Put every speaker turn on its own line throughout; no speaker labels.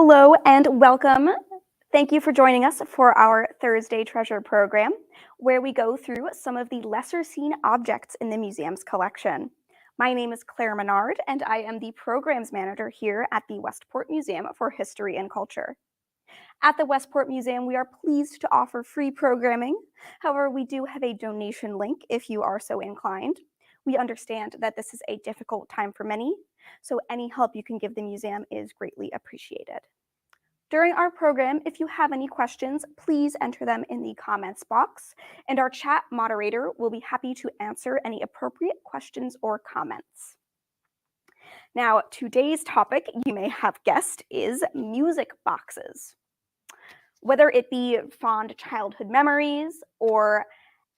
Hello and welcome. Thank you for joining us for our Thursday Treasure program, where we go through some of the lesser seen objects in the museum's collection. My name is Claire Menard, and I am the programs manager here at the Westport Museum for History and Culture. At the Westport Museum, we are pleased to offer free programming. However, we do have a donation link if you are so inclined. We understand that this is a difficult time for many, so any help you can give the museum is greatly appreciated. During our program, if you have any questions, please enter them in the comments box, and our chat moderator will be happy to answer any appropriate questions or comments. Now, today's topic, you may have guessed, is music boxes. Whether it be fond childhood memories or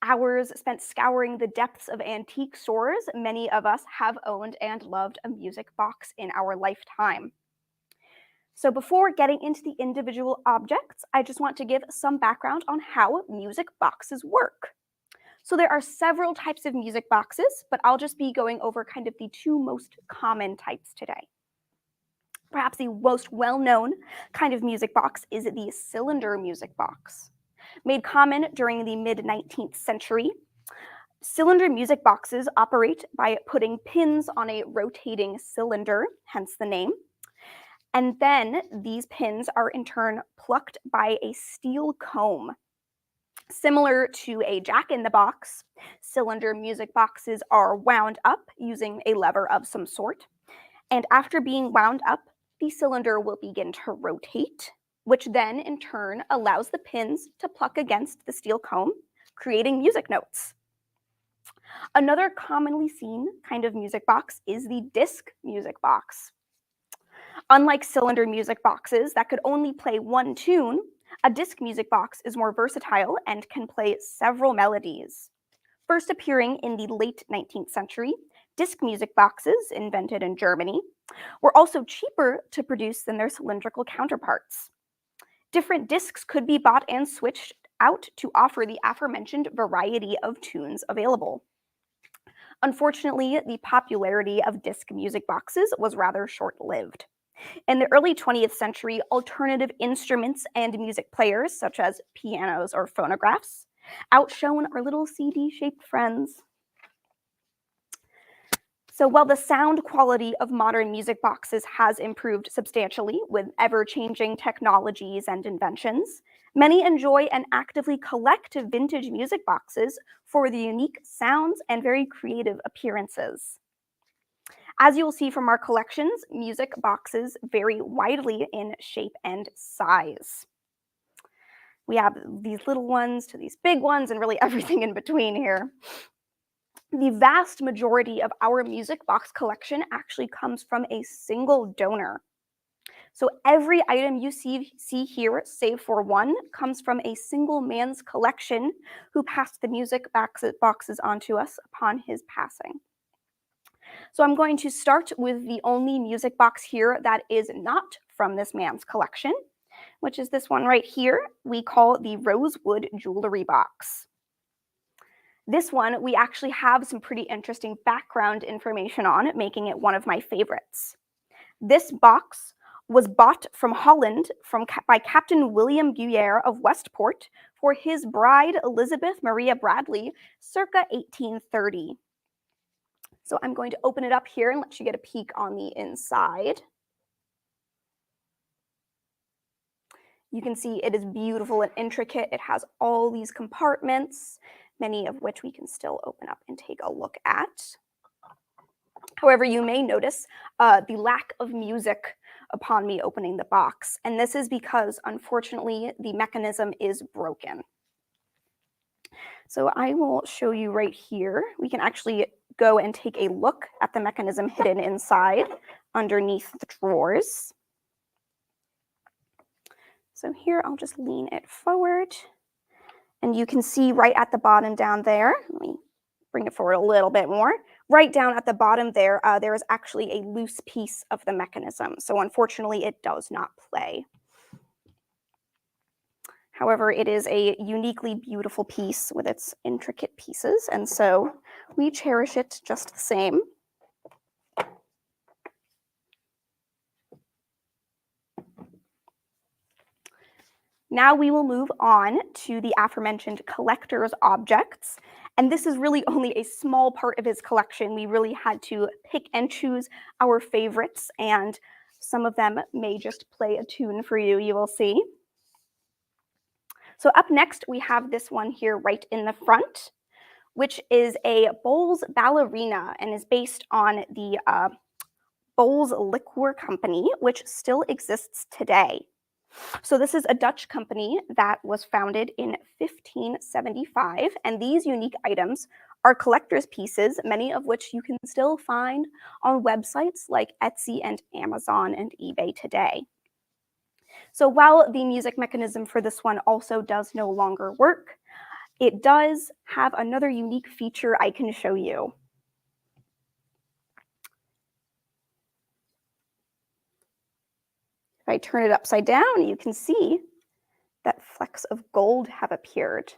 hours spent scouring the depths of antique stores, many of us have owned and loved a music box in our lifetime. So before getting into the individual objects, I just want to give some background on how music boxes work. So there are several types of music boxes, but I'll just be going over kind of the two most common types today. Perhaps the most well-known kind of music box is the cylinder music box. Made common during the mid-19th century, cylinder music boxes operate by putting pins on a rotating cylinder, hence the name. And then these pins are in turn plucked by a steel comb. Similar to a jack-in-the-box, cylinder music boxes are wound up using a lever of some sort. And after being wound up, the cylinder will begin to rotate, which then in turn allows the pins to pluck against the steel comb, creating music notes. Another commonly seen kind of music box is the disc music box. Unlike cylinder music boxes that could only play one tune, a disc music box is more versatile and can play several melodies. First appearing in the late 19th century, disc music boxes, invented in Germany, were also cheaper to produce than their cylindrical counterparts. Different discs could be bought and switched out to offer the aforementioned variety of tunes available. Unfortunately, the popularity of disc music boxes was rather short-lived. In the early 20th century, alternative instruments and music players, such as pianos or phonographs, outshone our little CD-shaped friends. So while the sound quality of modern music boxes has improved substantially with ever-changing technologies and inventions, many enjoy and actively collect vintage music boxes for the unique sounds and very creative appearances. As you will see from our collections, music boxes vary widely in shape and size. We have these little ones to these big ones and really everything in between here. The vast majority of our music box collection actually comes from a single donor. So every item you see here, save for one, comes from a single man's collection who passed the music boxes onto us upon his passing. So I'm going to start with the only music box here that is not from this man's collection, which is this one right here. We call the rosewood jewelry box. This one we actually have some pretty interesting background information on, making it one of my favorites. This box was bought from Holland by Captain William Guyer of Westport for his bride Elizabeth Maria Bradley circa 1830. So I'm going to open it up here and let you get a peek on the inside. You can see it is beautiful and intricate. It has all these compartments, many of which we can still open up and take a look at. However, you may notice the lack of music upon me opening the box, and this is because, unfortunately, the mechanism is broken. So I will show you right here. We can actually go and take a look at the mechanism hidden inside underneath the drawers. So here I'll just lean it forward, and you can see right at the bottom down there, let me bring it forward a little bit more, right down at the bottom there, there is actually a loose piece of the mechanism. So unfortunately, it does not play. However, it is a uniquely beautiful piece with its intricate pieces, and so we cherish it just the same. Now we will move on to the aforementioned collector's objects. And this is really only a small part of his collection. We really had to pick and choose our favorites, and some of them may just play a tune for you, you will see. So up next, we have this one here right in the front, which is a Bowls ballerina and is based on the Bowls Liqueur Company, which still exists today. So this is a Dutch company that was founded in 1575, and these unique items are collector's pieces, many of which you can still find on websites like Etsy and Amazon and eBay today. So while the music mechanism for this one also does no longer work, it does have another unique feature I can show you. If I turn it upside down, you can see that flecks of gold have appeared.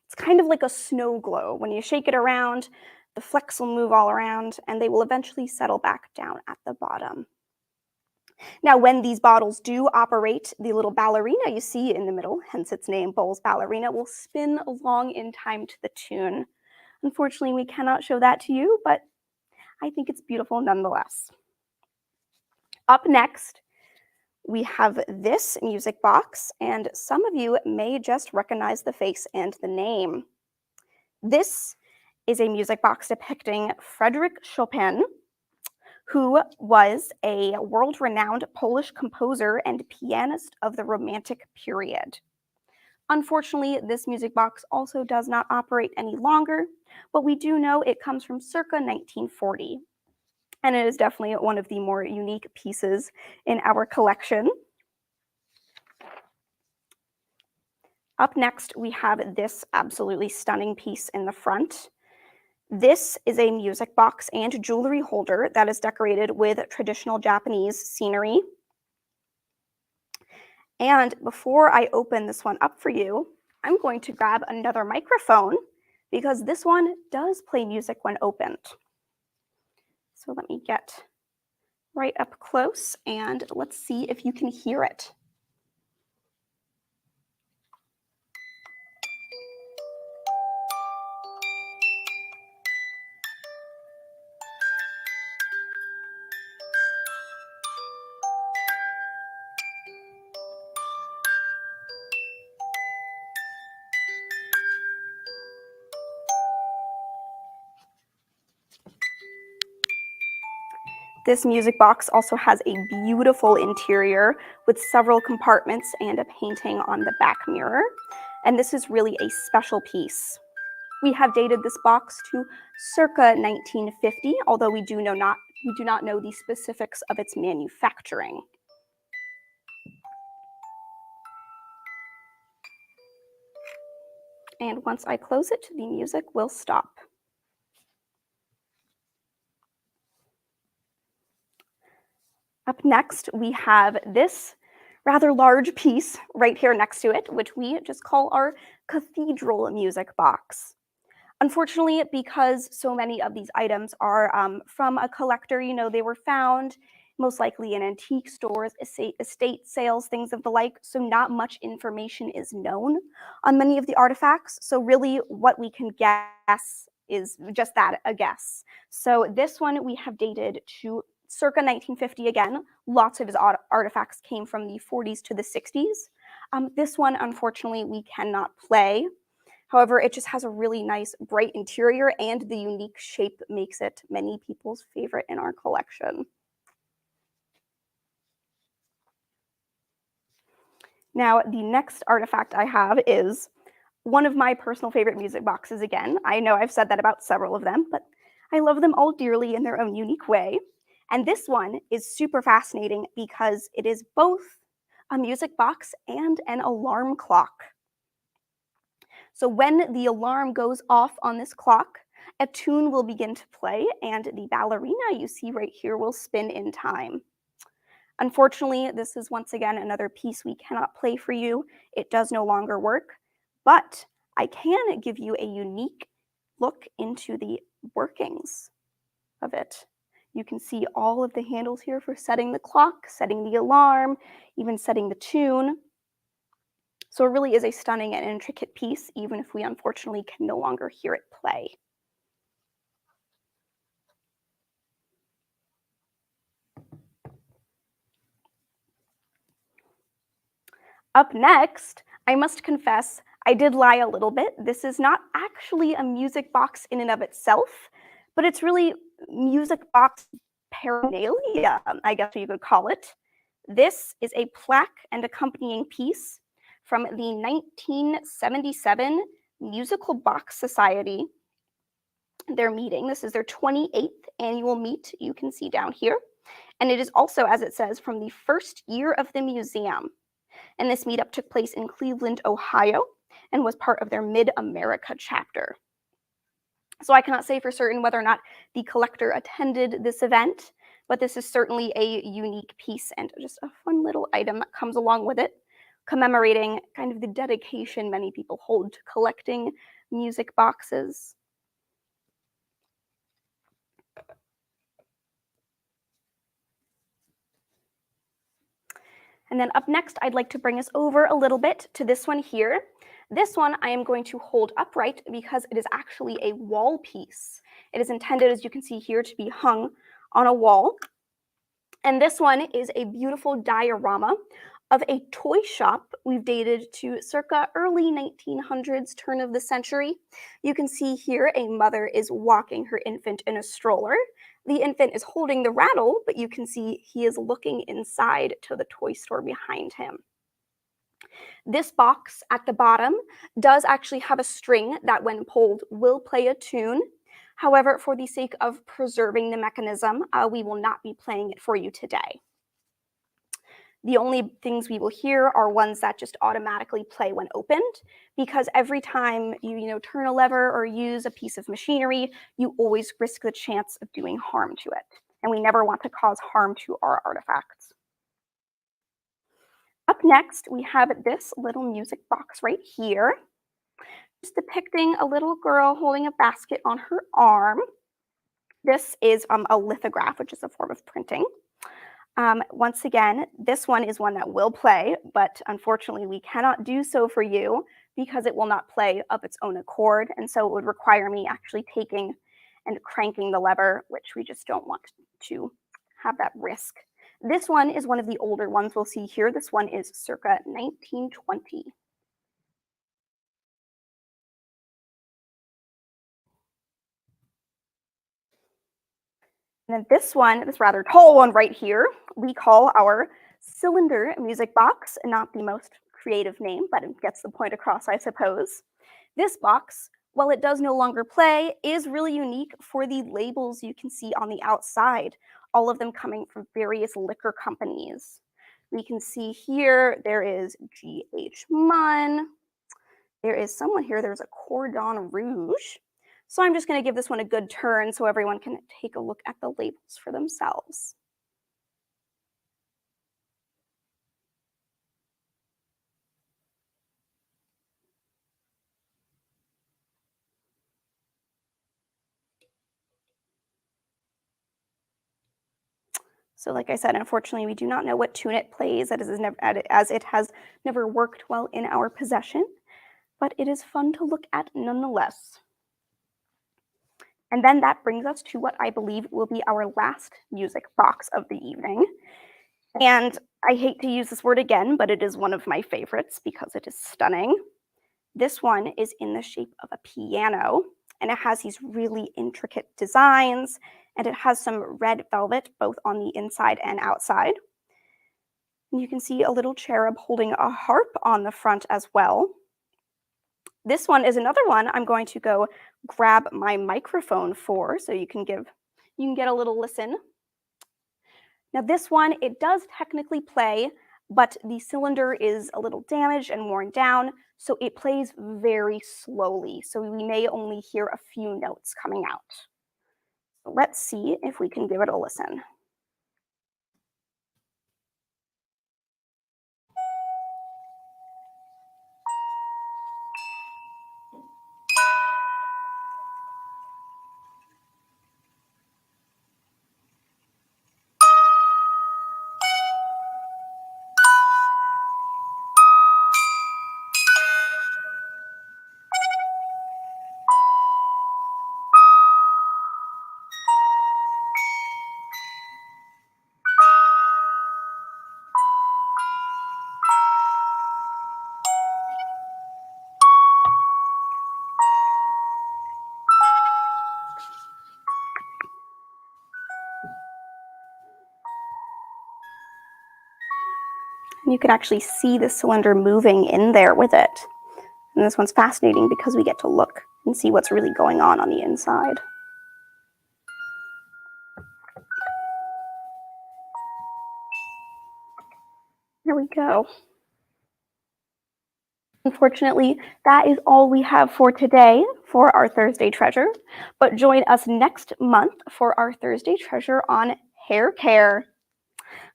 It's kind of like a snow globe. When you shake it around, the flecks will move all around and they will eventually settle back down at the bottom. Now, when these bottles do operate, the little ballerina you see in the middle, hence its name, Bowls Ballerina, will spin along in time to the tune. Unfortunately, we cannot show that to you, but I think it's beautiful nonetheless. Up next, we have this music box, and some of you may just recognize the face and the name. This is a music box depicting Friedrich Chopin, who was a world-renowned Polish composer and pianist of the Romantic period. Unfortunately, this music box also does not operate any longer, but we do know it comes from circa 1940. And it is definitely one of the more unique pieces in our collection. Up next, we have this absolutely stunning piece in the front. This is a music box and jewelry holder that is decorated with traditional Japanese scenery. And before I open this one up for you, I'm going to grab another microphone because this one does play music when opened. So let me get right up close and let's see if you can hear it. This music box also has a beautiful interior with several compartments and a painting on the back mirror. And this is really a special piece. We have dated this box to circa 1950, although we do not know the specifics of its manufacturing. And once I close it, the music will stop. Up next, we have this rather large piece right here next to it, which we just call our cathedral music box. Unfortunately, because so many of these items are from a collector, they were found most likely in antique stores, estate sales, things of the like, so not much information is known on many of the artifacts. So really what we can guess is just that, a guess. So this one we have dated to circa 1950 again. Lots of his artifacts came from the 40s to the 60s. This one, unfortunately, we cannot play. However, it just has a really nice bright interior and the unique shape makes it many people's favorite in our collection. Now, the next artifact I have is one of my personal favorite music boxes again. I know I've said that about several of them, but I love them all dearly in their own unique way. And this one is super fascinating because it is both a music box and an alarm clock. So when the alarm goes off on this clock, a tune will begin to play and the ballerina you see right here will spin in time. Unfortunately, this is once again another piece we cannot play for you. It does no longer work, but I can give you a unique look into the workings of it. You can see all of the handles here for setting the clock, setting the alarm, even setting the tune. So it really is a stunning and intricate piece, even if we unfortunately can no longer hear it play. Up next, I must confess, I did lie a little bit. This is not actually a music box in and of itself, but it's really music box paraphernalia, I guess you could call it. This is a plaque and accompanying piece from the 1977 Musical Box Society. Their meeting. This is their 28th annual meet, you can see down here. And it is also, as it says, from the first year of the museum. And this meetup took place in Cleveland, Ohio, and was part of their Mid-America chapter. So I cannot say for certain whether or not the collector attended this event, but this is certainly a unique piece and just a fun little item that comes along with it, commemorating kind of the dedication many people hold to collecting music boxes. And then up next, I'd like to bring us over a little bit to this one here. This one I am going to hold upright because it is actually a wall piece. It is intended, as you can see here, to be hung on a wall. And this one is a beautiful diorama of a toy shop we've dated to circa early 1900s, turn of the century. You can see here a mother is walking her infant in a stroller. The infant is holding the rattle, but you can see he is looking inside to the toy store behind him. This box at the bottom does actually have a string that, when pulled, will play a tune. However, for the sake of preserving the mechanism, we will not be playing it for you today. The only things we will hear are ones that just automatically play when opened, because every time you turn a lever or use a piece of machinery, you always risk the chance of doing harm to it. And we never want to cause harm to our artifacts. Up next, we have this little music box right here, just depicting a little girl holding a basket on her arm. This is a lithograph, which is a form of printing. Once again, this one is one that will play, but unfortunately we cannot do so for you because it will not play of its own accord, and so it would require me actually taking and cranking the lever, which we just don't want to have that risk. This one is one of the older ones we'll see here. This one is circa 1920. And then this one, this rather tall one right here, we call our cylinder music box. Not the most creative name, but it gets the point across, I suppose. This box, while it does no longer play, is really unique for the labels you can see on the outside, all of them coming from various liquor companies. We can see here there is G.H. Munn. There is someone here, there's a Cordon Rouge. So I'm just going to give this one a good turn so everyone can take a look at the labels for themselves. So like I said, unfortunately, we do not know what tune it plays, as it has never worked well in our possession, but it is fun to look at nonetheless. And then that brings us to what I believe will be our last music box of the evening. And I hate to use this word again, but it is one of my favorites because it is stunning. This one is in the shape of a piano, and it has these really intricate designs, and it has some red velvet both on the inside and outside. And you can see a little cherub holding a harp on the front as well. This one is another one I'm going to go grab my microphone for, so you can get a little listen. Now this one, it does technically play, but the cylinder is a little damaged and worn down, so it plays very slowly. So we may only hear a few notes coming out. So let's see if we can give it a listen. You can actually see the cylinder moving in there with it. And this one's fascinating because we get to look and see what's really going on the inside. There we go. Unfortunately, that is all we have for today for our Thursday Treasure, but join us next month for our Thursday Treasure on hair care.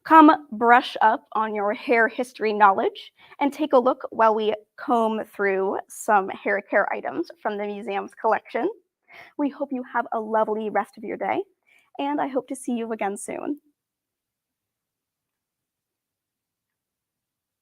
Come brush up on your hair history knowledge and take a look while we comb through some hair care items from the museum's collection. We hope you have a lovely rest of your day, and I hope to see you again soon.